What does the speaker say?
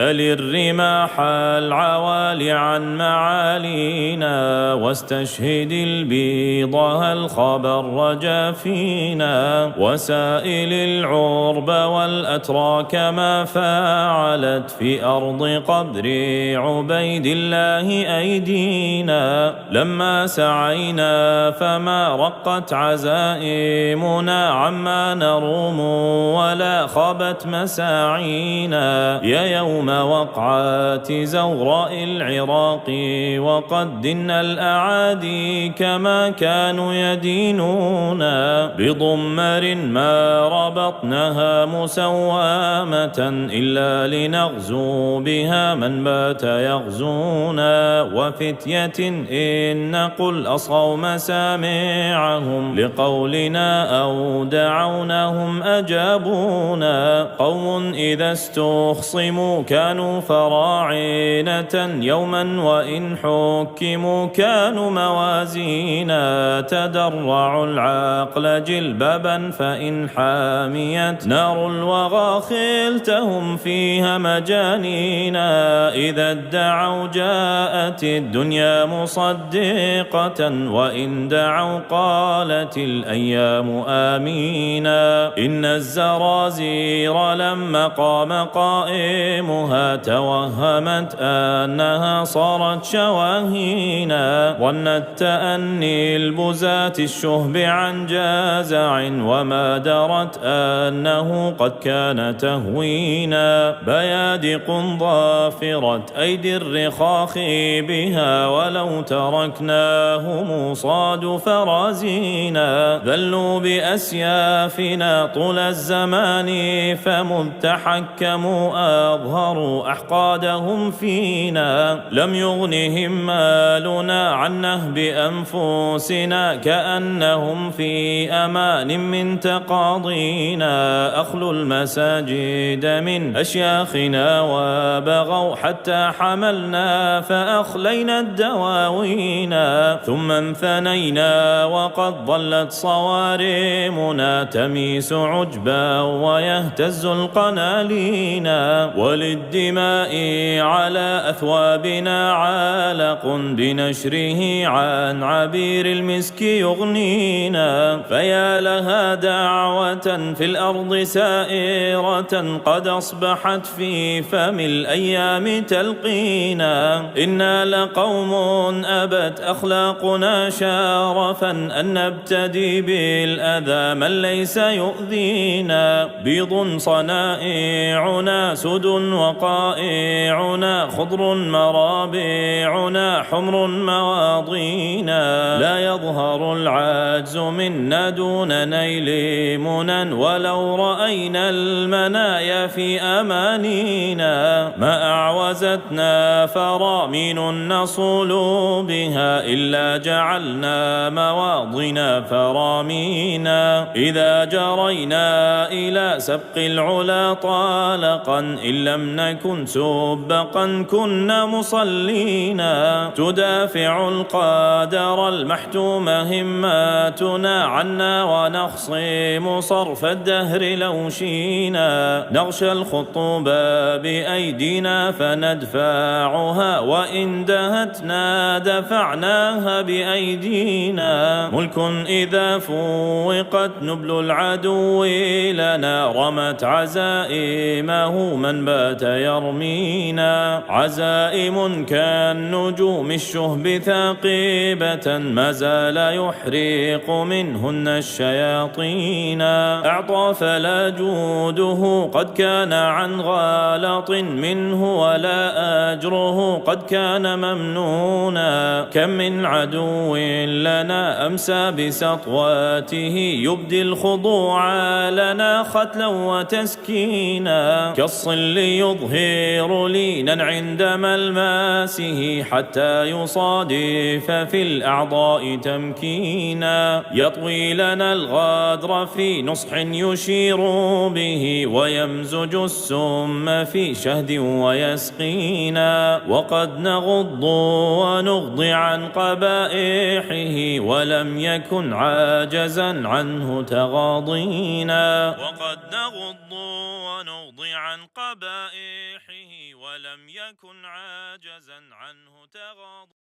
بل الرماح العوالي عن معالينا، واستشهد البيضها الخبر جافينا، وسائل العرب والأتراك ما فعلت في أرض قبر عبيد الله أيدينا. لما سعينا فما رقت عزائمنا عما نروم، ولا خبت مساعينا. يا يوم وقعات زوراء العراق، وقد دن الأعادي كما كانوا يدينونا. بضمر ما ربطناها مسوامة، إلا لنغزو بها من بات يغزونا. وفتية إن نقل أصغوا مسامعهم لقولنا، أو دعوناهم أجابونا. قوم إذا استخصموا كانوا فراعنة يوما، وإن حكموا كانوا موازينا. تدرعوا العقل جلبابا، فإن حاميت نار الوغى خلتهم فيها مجانينا. إذا ادعوا جاءت الدنيا مصدقة، وإن دعوا قالت الأيام آمينا. إن الزرازير لما قام قائمها توهمت أنها صارت شواهينا. ظنت تأني البزاة الشهب عن جازع، وما درت أنه قد كان تهوينا. بيادق ضافرت أيدي الرخاخ بها، ولو تركناهم صادوا فرازينا. ذلوا بأسيافنا طول الزمان، فمذ تحكموا أظهروا أحقادهم فينا. لم يغنهم مالنا عن نهب أنفسنا، كأنهم في أمان من تقاضينا. أخلوا المساجد من أشياخنا، وبغوا حتى حملنا فأخلينا الدواوينا. ثم انثنينا وقد ظلت صوارمنا تميس عجبا ويهتز القنالينا. وللدماء على أثوابنا عالق، بنشره عن عبير المسك يغنينا. فيا لها دعوة في الأرض سائرة، قد أصبحت في فم الأيام تلقينا. إنا لقوم أبت أخلاقنا شرفا، أن نبتدي بالأذى من ليس يؤذينا. بيض صنائعنا، سد وقائعنا، خضر مرابعنا، حمر مواضينا. لا يظهر العجز منا دون نيل منى، ولو رأينا المنايا في أمانينا. ما أعوزتنا فرامين نصول بها، إلا جعلنا مواضنا فرامينا. إذا جرينا إلى سبق العلا طالقا، إن لم نكن سبقا كنا مصلينا. تدافع القدر المحتوم هماتنا عنا، ونخصم صرف الدهر لو شينا. نغشى الخطوب بأيدينا فندفعها، وإن دهتنا دفعناها بأيدينا. ملك إذا فوقت نبل العدو لنا، رمت عزائمه من بات يرمينا. عزائم كالنجوم الشهب ثاقبة، ما زال يحرق منهن الشياطين. أعطى فلا جوده قد كان عن غالط منه، ولا أجره قد كان ممنونا. كم من عدو لنا أمسى بسطوته، يبدي الخضوع لنا ختلا وتسكينا. كالصل يظهر لينا عند ملماسه، حتى يصادف في الأعضاء تمكينا. يطوي لنا الغدر في نصح يشير به، ويمزج السم في شهد ويسقينا. وقد نغض ونغضي عن قبائحه، ولم يكن عاجزا عنه تغاضينا. وقد نغض ونغضي عن قبائحه ولم يكن عاجزا عنه تغاضى.